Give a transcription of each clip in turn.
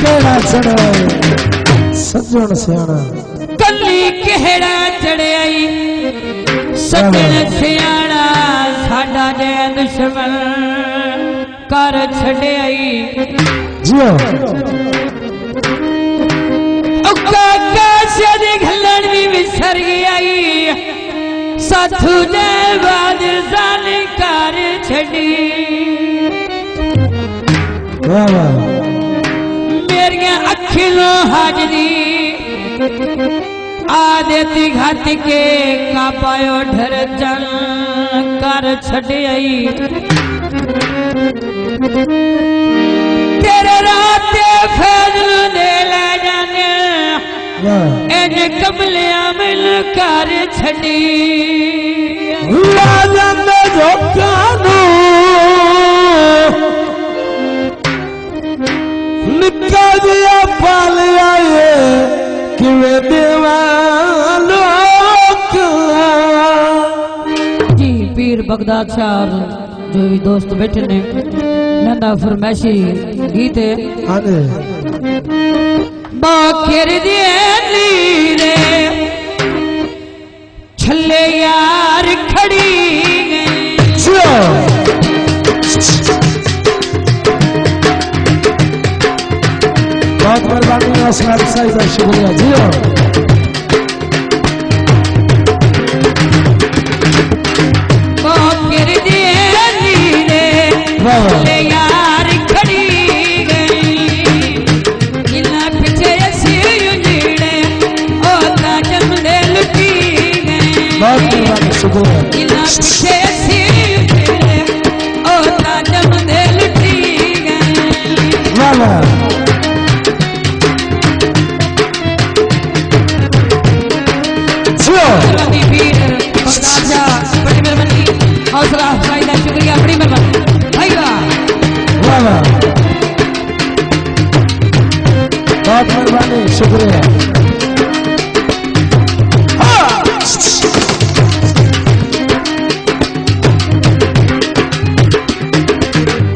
केड़ा चढ़ाई सजन सियाना कली केड़ा चढ़ाई सजन सियाना साडा दे दुश्मन कर छड़ाई जियो काका से घलन भी विसर गई साधु ने बाद जानकार छड़ी मेरी अखिलों हाजरी आदती घात के कापायो ढर जन कर छड़ाई तेरे राते फैजल दे ले जाने एन कमलिया मिल कर छड़ी लाजन जोकानू निका दिया पालिया ये किवे देवालो जी पीर बगदाद साहब जो भी दोस्त बैठे ने नंदा फरमाइशी गीत आने बाखेर दिए नीरे छले यार खड़ी जियो बहुत मेहरबानी असलाम साहिब का शुक्रिया जियो बाखेर दिए नीरे छले यार खड़ी हौसला फायदा शुक्रिया बड़ी मेहरबानी भाई बहुत मेहरबानी शुक्रिया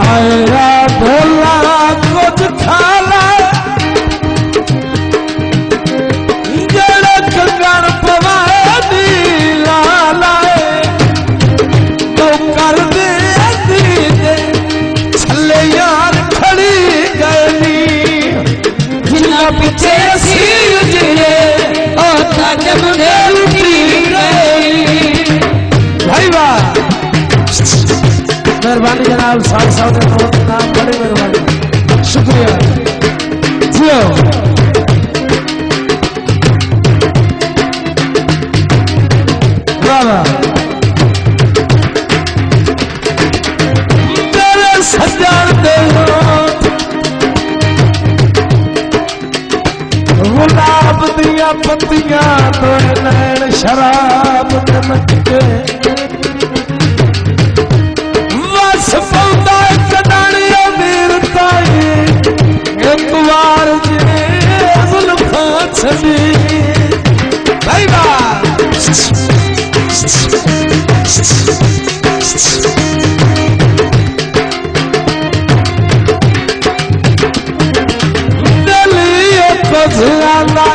आया भोला कुछ खाला जड़ कंगन पवानी लाला तो कर दे दे छले यार खड़ी गई जिन्ना पीछे सी उजड़े ओ ताजम ने लुटी गई भाई वाह मेहरबानी जनाब साहब साहब ने नाम बड़ी मेहरबानी शुक्रिया जियो मेरे सज्जन गुलाब दिया पत्तियां तो नैन शराब चमक के सपौदा कदानिया वीरताई एक बार जिने जुल्फा छड़ी भाई दिलिए को झुलाना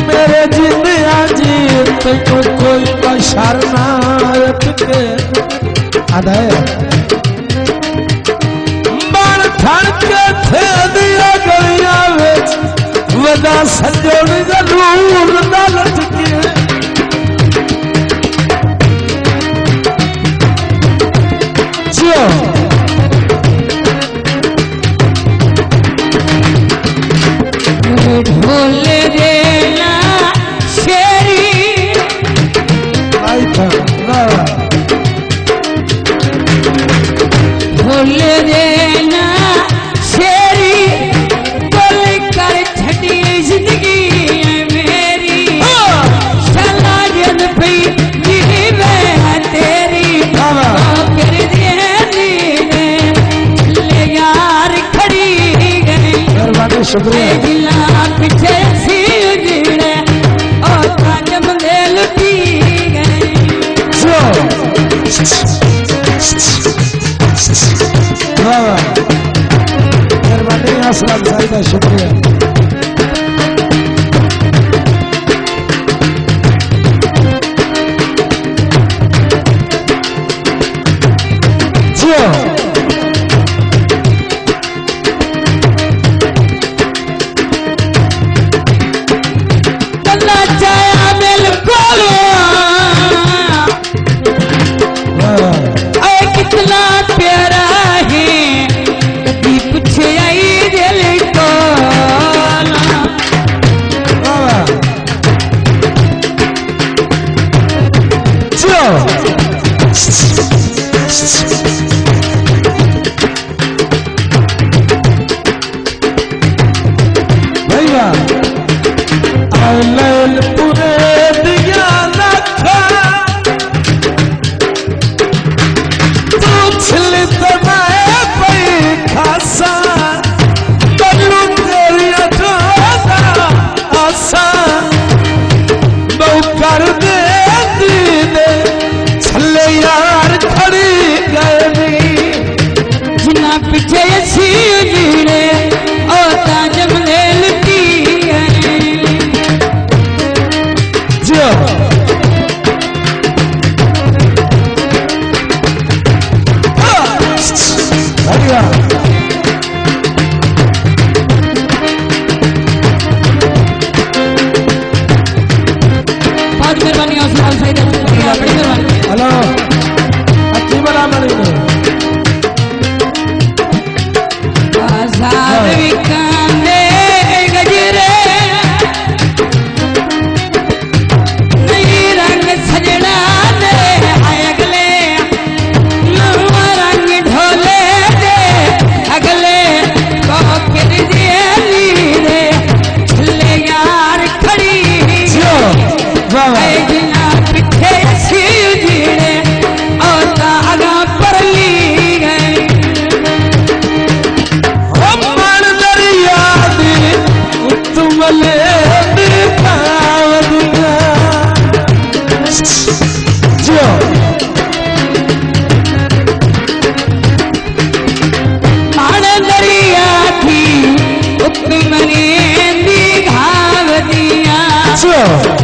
मेरे जिंदया जी तुझको कोई बशर ना रखे आदाय मन थन के थे दिया गलियां विच वदा संजोण जरूर ना लटके जियो ढोले देना शेरी आई था ढोल देना शेरी बोल कर छठी जिंदगी मेरी चला जन पई जीवे तेरी कर देनी ले यार खड़ी गई मेहरबानी शुक्रिया दिला पीछे सी उजड़े और ताजम दे लुटी गई मेहरबानी असलम साहिब का शुक्रिया। कितना प्यारा है कभी कुछ आई दिल को भैया पूरे दिया रखा खासा बल्लू तेरिया आसा बहु कर दे दीने छले यार खड़ी गए जिना पीछे सी जीने और ताजम ले लती जो बढ़िया बहुत मेहरबानी असलाम सही बड़ी मेहरबानी। हेलो अच्छी बड़ा मरी बाजार विकाने गजरे नई रंग सजना ने अगले नवा रंग ढोले दे अगले कोकिल दिए रे छले यार खड़ी जिना पिछे सी जीने और तागा पर ली गई मन दरिया तुमले जो मान दरिया थी तुमने घाव दिया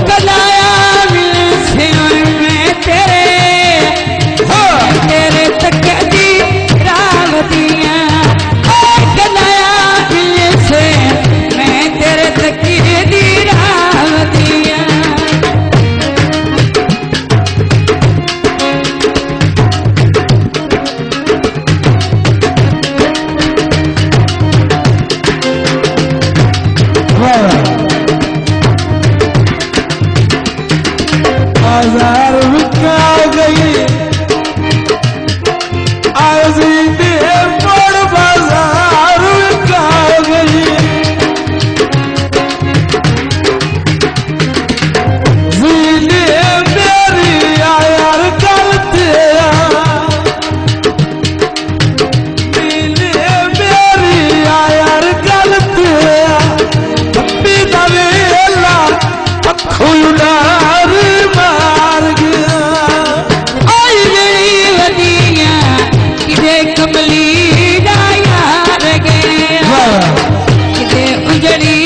कलाया मिल से मैं तेरे तक दी राव दिया कलाया मिल से मैं तेरे तक दी राव दिया बाजार बिका गई आजीदी बड़ बाजार बिका गई जीने मेरी यार गलती जीने मेरी यार गलती पप्पी दवेला खुलदार मार गया आई गई वदिया किधे कमली दा यार गया किधे उजड़ी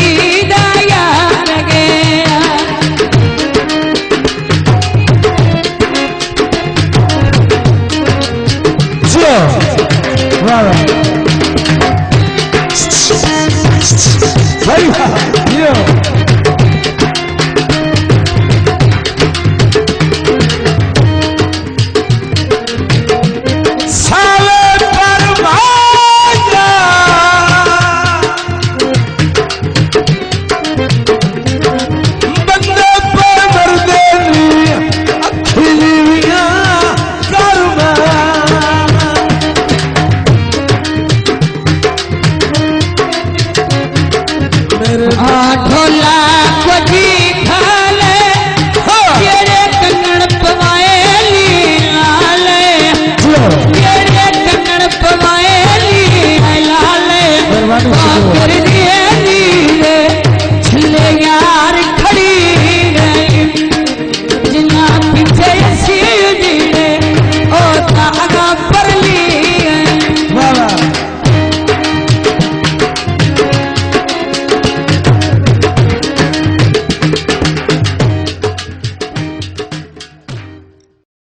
दा यार गया जो वाह भैया यो ढोला कोजी खाले तेरे कंगन पवाए लाले तेरे कंगन पवाए लाले कर दिए